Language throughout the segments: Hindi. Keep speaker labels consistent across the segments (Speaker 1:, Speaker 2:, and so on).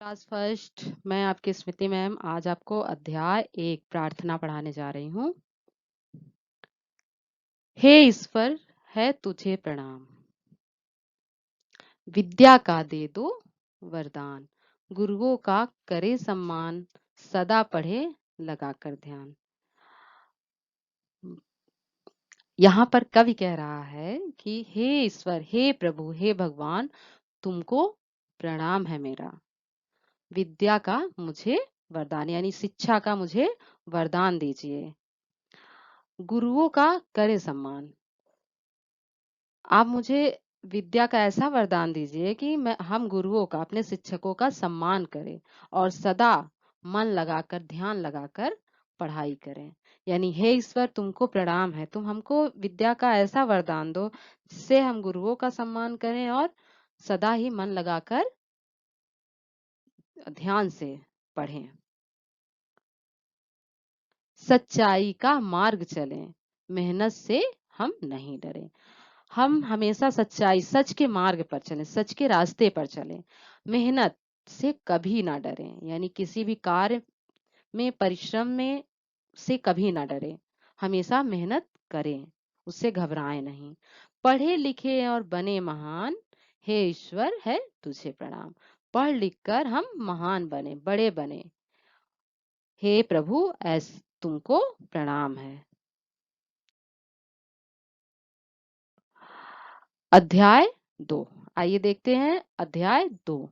Speaker 1: Class first. मैं आपकी स्मृति मैम आज आपको अध्याय 1 प्रार्थना पढ़ाने जा रही हूँ। हे ईश्वर, है तुझे प्रणाम, विद्या का दे दो वरदान, गुरुओं का करे सम्मान, सदा पढ़े लगाकर ध्यान। यहाँ पर कवि कह रहा है कि हे ईश्वर, हे प्रभु, हे भगवान, तुमको प्रणाम है मेरा। विद्या का मुझे वरदान यानी शिक्षा का मुझे वरदान दीजिए। गुरुओं का करे सम्मान, आप मुझे विद्या का ऐसा वरदान दीजिए कि हम गुरुओं का, अपने शिक्षकों का सम्मान करें और सदा मन लगाकर, ध्यान लगाकर पढ़ाई करें। यानी हे ईश्वर, तुमको प्रणाम है, तुम हमको विद्या का ऐसा वरदान दो जिससे हम गुरुओं का सम्मान करें और सदा ही मन लगाकर ध्यान से पढ़ें। सच्चाई का मार्ग चलें, मेहनत से हम नहीं डरें। हम हमेशा सच्चाई, सच के मार्ग पर चलें, सच के रास्ते पर चलें, मेहनत से कभी ना डरें। यानी किसी भी कार्य में, परिश्रम में से कभी ना डरें, हमेशा मेहनत करें, उससे घबराएं नहीं। पढ़े लिखे और बने महान, हे ईश्वर, है तुझे प्रणाम। पढ़ लिख कर हम महान बने, बड़े बने, हे प्रभु, तुमको प्रणाम है। अध्याय 2, आइए देखते हैं अध्याय 2।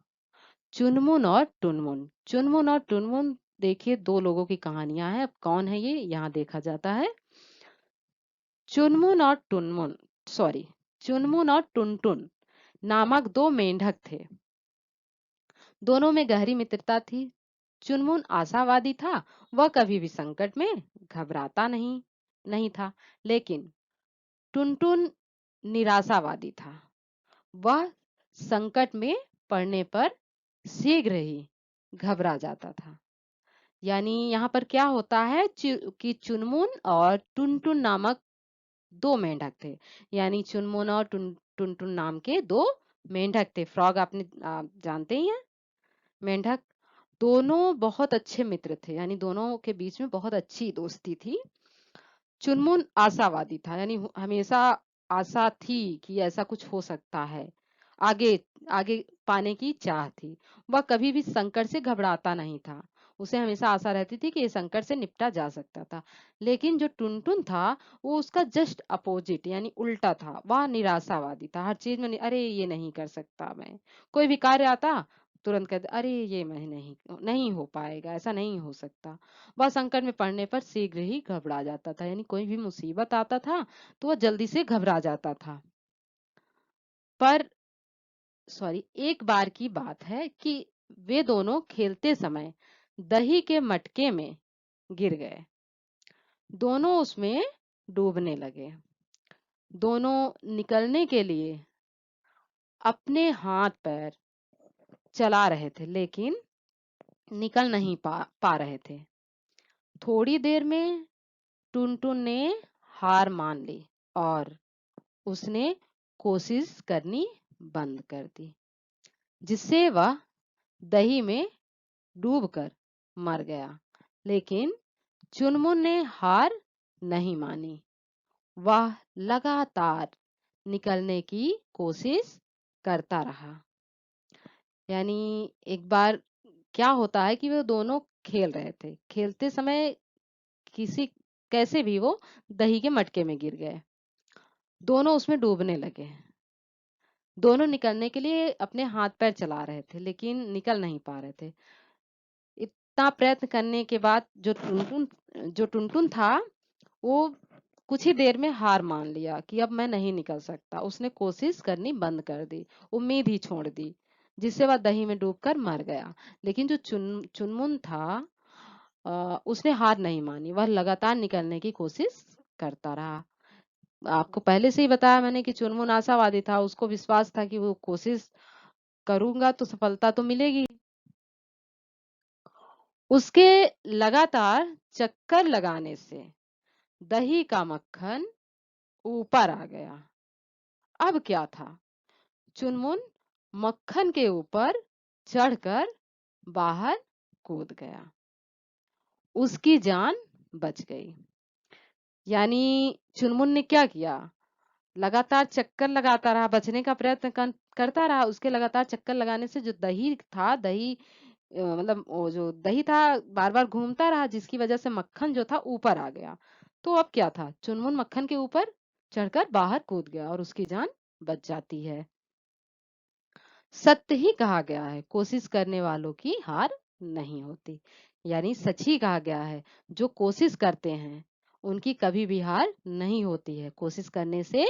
Speaker 1: चुनमुन और टुनमुन। चुनमुन और टुनमुन, देखिए दो लोगों की कहानियां हैं। अब कौन है ये यहाँ देखा जाता है। चुनमुन और टुनमुन, सॉरी, चुनमुन और टुनटुन नामक दो मेंढक थे। दोनों में गहरी मित्रता थी। चुनमुन आशावादी था, वह कभी भी संकट में घबराता नहीं था। लेकिन टुनटुन निराशावादी था, वह संकट में पड़ने पर शीघ्र ही घबरा जाता था। यानी यहाँ पर क्या होता है कि चुनमुन और टुनटुन नामक दो मेंढक थे। यानी चुनमुन और टुनटुन नाम के दो मेंढक थे। फ्रॉग आपने जानते ही हैं, मेंढक। दोनों बहुत अच्छे मित्र थे, यानी दोनों के बीच में बहुत अच्छी दोस्ती थी। चुनमुन आशावादी था, यानी हमेशा आशा थी कि ऐसा कुछ हो सकता है, आगे आगे पाने की चाह थी। वह कभी भी संकट से घबराता नहीं था, उसे हमेशा आशा रहती थी कि ये संकट से निपटा जा सकता था। लेकिन जो टुनटुन था, वो उसका जस्ट अपोजिट यानी उल्टा था। वह निराशावादी था, हर चीज में अरे ये नहीं कर सकता मैं। कोई भी कार्य आता तुरंत कहते अरे ये मैं नहीं नहीं हो पाएगा, ऐसा नहीं हो सकता। वह संकट में पड़ने पर शीघ्र ही घबरा जाता था, यानी कोई भी मुसीबत आता था तो वह जल्दी से घबरा जाता था। पर सॉरी, एक बार की बात है कि वे दोनों खेलते समय दही के मटके में गिर गए। दोनों उसमें डूबने लगे। दोनों निकलने के लिए अपने हाथ पैर चला रहे थे, लेकिन निकल नहीं पा रहे थे। थोड़ी देर में टुनटुन ने हार मान ली और उसने कोशिश करनी बंद कर दी, जिससे वह दही में डूबकर मर गया। लेकिन चुनमुन ने हार नहीं मानी, वह लगातार निकलने की कोशिश करता रहा। यानी एक बार क्या होता है कि वो दोनों खेल रहे थे, खेलते समय किसी कैसे भी वो दही के मटके में गिर गए। दोनों उसमें डूबने लगे। दोनों निकलने के लिए अपने हाथ पैर चला रहे थे, लेकिन निकल नहीं पा रहे थे। इतना प्रयत्न करने के बाद जो टुनटुन था, वो कुछ ही देर में हार मान लिया कि अब मैं नहीं निकल सकता। उसने कोशिश करनी बंद कर दी, उम्मीद ही छोड़ दी, जिससे वह दही में डूबकर मर गया। लेकिन जो चुनमुन था, उसने हार नहीं मानी, वह लगातार निकलने की कोशिश करता रहा। आपको पहले से ही बताया मैंने कि चुनमुन आशावादी था, उसको विश्वास था कि वो कोशिश करूंगा तो सफलता तो मिलेगी। उसके लगातार चक्कर लगाने से दही का मक्खन ऊपर आ गया। अब क्या था, चुनमुन मक्खन के ऊपर चढ़कर बाहर कूद गया, उसकी जान बच गई। यानी चुनमुन ने क्या किया, लगातार चक्कर लगाता रहा, बचने का प्रयत्न करता रहा। उसके लगातार चक्कर लगाने से जो दही था, दही मतलब वो जो दही था बार बार घूमता रहा, जिसकी वजह से मक्खन जो था ऊपर आ गया। तो अब क्या था, चुनमुन मक्खन के ऊपर चढ़कर बाहर कूद गया और उसकी जान बच जाती है। सत्य ही कहा गया है, कोशिश करने वालों की हार नहीं होती। यानी सच ही कहा गया है, जो कोशिश करते हैं उनकी कभी भी हार नहीं होती है। कोशिश करने से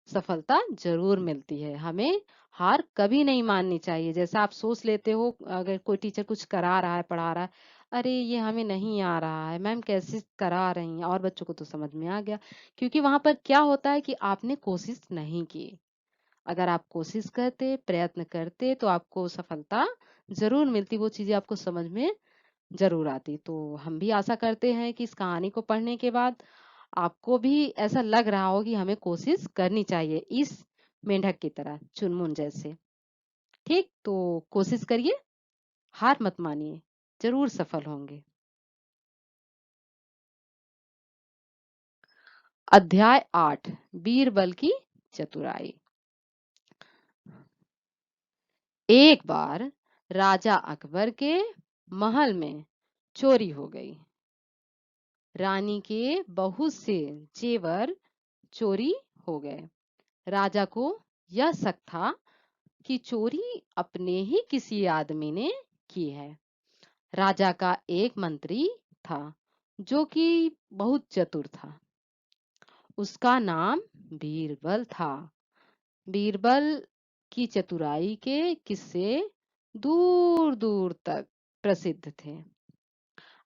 Speaker 1: सफलता जरूर मिलती है। हमें हार कभी नहीं माननी चाहिए। जैसा आप सोच लेते हो, अगर कोई टीचर कुछ करा रहा है, पढ़ा रहा है, अरे ये हमें नहीं आ रहा है, मैम कैसे करा रही हैं, और बच्चों को तो समझ में आ गया, क्योंकि वहां पर क्या होता है कि आपने कोशिश नहीं की। अगर आप कोशिश करते, प्रयत्न करते, तो आपको सफलता जरूर मिलती, वो चीजें आपको समझ में जरूर आती। तो हम भी आशा करते हैं कि इस कहानी को पढ़ने के बाद आपको भी ऐसा लग रहा हो कि हमें कोशिश करनी चाहिए, इस मेंढक की तरह, चुनमुन जैसे। ठीक, तो कोशिश करिए, हार मत मानिए, जरूर सफल होंगे। अध्याय 8, बीरबल की चतुराई। एक बार राजा अकबर के महल में चोरी हो गई। रानी के बहुत से जेवर चोरी हो गए। राजा को यह शक था कि चोरी अपने ही किसी आदमी ने की है। राजा का एक मंत्री था जो कि बहुत चतुर था। उसका नाम बीरबल था। बीरबल की चतुराई के किस्से दूर दूर तक प्रसिद्ध थे।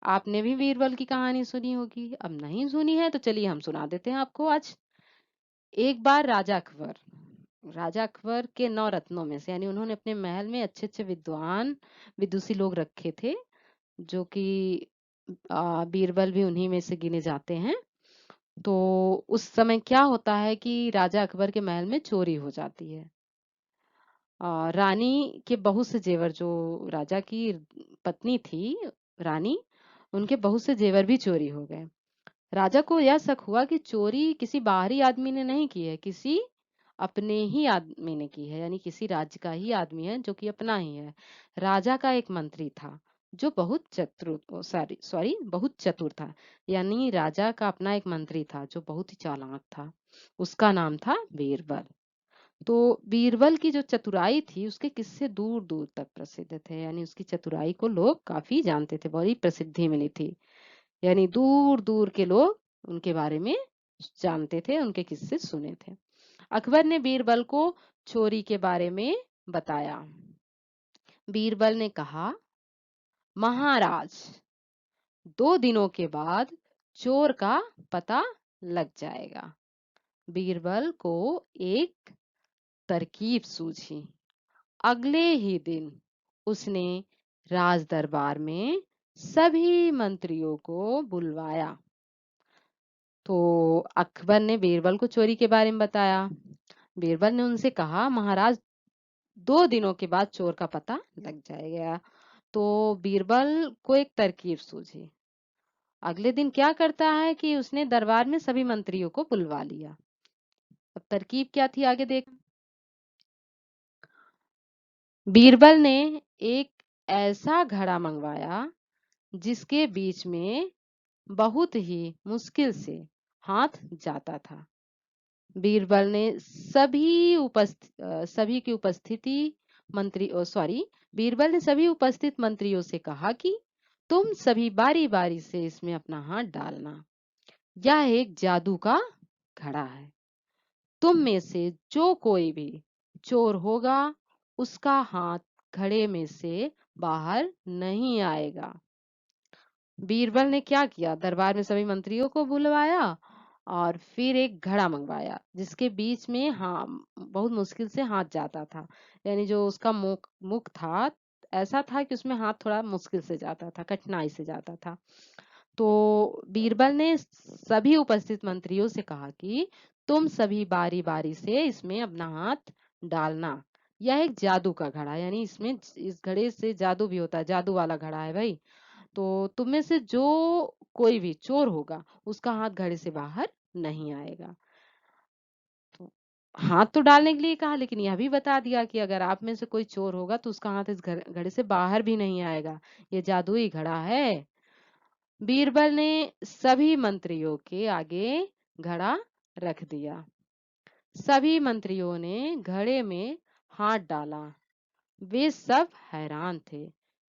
Speaker 1: आपने भी बीरबल की कहानी सुनी होगी, अब नहीं सुनी है तो चलिए हम सुना देते हैं आपको आज। एक बार राजा अकबर के 9 रत्नों में से, यानी उन्होंने अपने महल में अच्छे अच्छे विद्वान विदुषी लोग रखे थे, जो कि बीरबल भी उन्हीं में से गिने जाते हैं। तो उस समय क्या होता है कि राजा अकबर के महल में चोरी हो जाती है। रानी के बहुत से जेवर, जो राजा की पत्नी थी रानी, उनके बहुत से जेवर भी चोरी हो गए। राजा को यह शक हुआ कि चोरी किसी बाहरी आदमी ने नहीं की है, किसी अपने ही आदमी ने की है, यानी किसी राज्य का ही आदमी है जो कि अपना ही है। राजा का एक मंत्री था जो बहुत चतुर, सॉरी सॉरी बहुत चतुर था। यानी राजा का अपना एक मंत्री था जो बहुत ही चालाक था। उसका नाम था बीरबल। तो बीरबल की जो चतुराई थी उसके किस्से दूर दूर तक प्रसिद्ध थे, यानी उसकी चतुराई को लोग काफी जानते थे, बड़ी प्रसिद्धि मिली थी। यानी दूर दूर के लोग उनके बारे में जानते थे, उनके किस्से सुने थे। अकबर ने बीरबल को चोरी के बारे में बताया। बीरबल ने कहा, महाराज, 2 दिनों के बाद चोर का पता लग जाएगा। बीरबल को एक तरकीब सूझी। अगले ही दिन उसने राज दरबार में सभी मंत्रियों को बुलवाया। तो अकबर ने बीरबल को चोरी के बारे में बताया। बीरबल ने उनसे कहा, महाराज, 2 दिनों के बाद चोर का पता लग जाएगा। तो बीरबल को एक तरकीब सूझी। अगले दिन क्या करता है कि उसने दरबार में सभी मंत्रियों को बुलवा लिया। अब तरकीब क्या थी, आगे देख। बीरबल ने एक ऐसा घड़ा मंगवाया जिसके बीच में बहुत ही मुश्किल से हाथ जाता था। बीरबल ने सभी की उपस्थिति मंत्री सॉरी बीरबल ने सभी उपस्थित मंत्रियों से कहा कि तुम सभी बारी बारी से इसमें अपना हाथ डालना। यह एक जादू का घड़ा है। तुम में से जो कोई भी चोर होगा उसका हाथ घड़े में से बाहर नहीं आएगा। बीरबल ने क्या किया, दरबार में सभी मंत्रियों को बुलवाया और फिर एक घड़ा मंगवाया जिसके बीच में बहुत मुश्किल से हाथ जाता था। यानी जो उसका मुख था, ऐसा था कि उसमें हाथ थोड़ा मुश्किल से जाता था, कठिनाई से जाता था। तो बीरबल ने सभी उपस्थित मंत्रियों से कहा कि तुम सभी बारी बारी से इसमें अपना हाथ डालना। यह एक जादू का घड़ा, यानी इसमें इस घड़े से जादू भी होता है, जादू वाला घड़ा है भाई। तो तुम में से जो कोई भी चोर होगा उसका हाथ घड़े से बाहर नहीं आएगा। तो हाथ तो डालने के लिए कहा, लेकिन यह भी बता दिया कि अगर आप में से कोई चोर होगा तो उसका हाथ इस घड़े से बाहर भी नहीं आएगा। ये जादुई घड़ा है। बीरबल ने सभी मंत्रियों के आगे घड़ा रख दिया। सभी मंत्रियों ने घड़े में हाथ डाला। वे सब हैरान थे,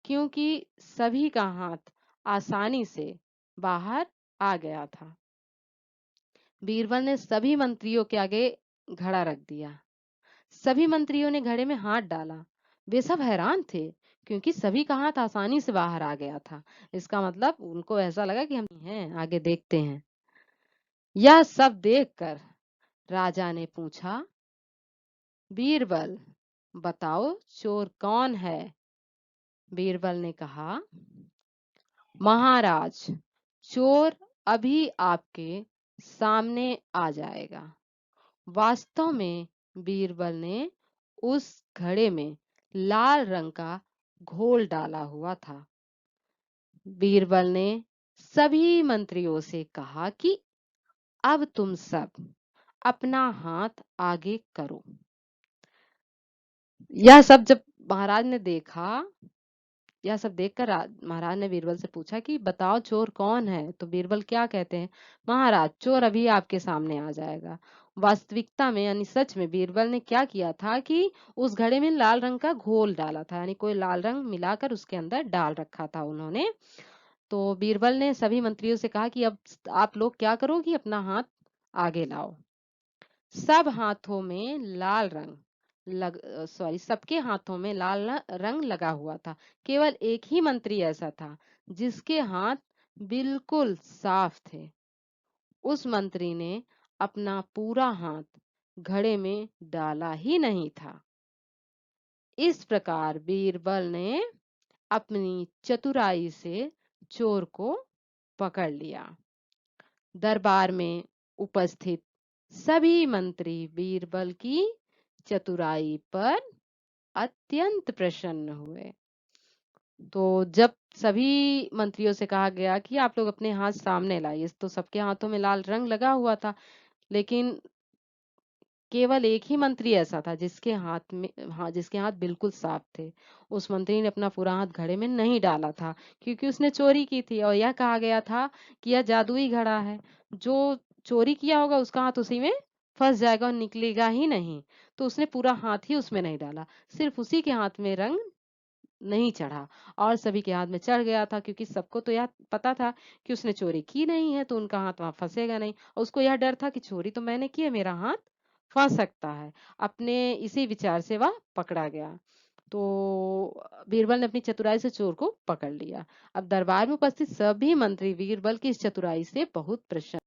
Speaker 1: क्योंकि सभी का हाथ आसानी से बाहर आ गया था। बीरबल ने सभी मंत्रियों के आगे घड़ा रख दिया। सभी मंत्रियों ने घड़े में हाथ डाला। वे सब हैरान थे, क्योंकि सभी का हाथ आसानी से बाहर आ गया था। इसका मतलब उनको ऐसा लगा कि हम हैं, आगे देखते हैं। यह सब देखकर राजा ने पूछा, बीरबल बताओ चोर कौन है? बीरबल ने कहा, महाराज, चोर अभी आपके सामने आ जाएगा। वास्तव में बीरबल ने उस घड़े में लाल रंग का घोल डाला हुआ था। बीरबल ने सभी मंत्रियों से कहा कि अब तुम सब अपना हाथ आगे करो। यह सब जब महाराज ने देखा, यह सब देखकर महाराज ने बीरबल से पूछा कि बताओ चोर कौन है? तो बीरबल क्या कहते हैं, महाराज, चोर अभी आपके सामने आ जाएगा। वास्तविकता में, यानी सच में, बीरबल ने क्या किया था कि उस घड़े में लाल रंग का घोल डाला था, यानी कोई लाल रंग मिलाकर उसके अंदर डाल रखा था उन्होंने। तो बीरबल ने सभी मंत्रियों से कहा कि अब आप लोग क्या करो कि अपना हाथ आगे लाओ। सब हाथों में लाल रंग सबके हाथों में लाल रंग लगा हुआ था। केवल एक ही मंत्री ऐसा था जिसके हाथ बिल्कुल साफ थे। उस मंत्री ने अपना पूरा हाथ घड़े में डाला ही नहीं था। इस प्रकार बीरबल ने अपनी चतुराई से चोर को पकड़ लिया। दरबार में उपस्थित सभी मंत्री बीरबल की चतुराई पर अत्यंत प्रसन्न हुए। तो जब सभी मंत्रियों से कहा गया कि आप लोग अपने हाथ सामने लाइए, तो सबके हाथों में लाल रंग लगा हुआ था, लेकिन केवल एक ही मंत्री ऐसा था जिसके हाथ बिल्कुल साफ थे। उस मंत्री ने अपना पूरा हाथ घड़े में नहीं डाला था, क्योंकि उसने चोरी की थी और यह कहा गया था कि यह जादुई घड़ा है, जो चोरी किया होगा उसका हाथ उसी में फंस जाएगा और निकलेगा ही नहीं। तो उसने पूरा हाथ ही उसमें नहीं डाला, सिर्फ उसी के हाथ में रंग नहीं चढ़ा और सभी के हाथ में चढ़ गया था, क्योंकि सबको तो यह पता था कि उसने चोरी की नहीं है, तो उनका हाथ वहां फंसेगा नहीं। और उसको यह डर था कि चोरी तो मैंने की है, मेरा हाथ फंस सकता है। अपने इसी विचार से वह पकड़ा गया। तो बीरबल ने अपनी चतुराई से चोर को पकड़ लिया। अब दरबार में उपस्थित सभी मंत्री बीरबल की इस चतुराई से बहुत प्रसन्न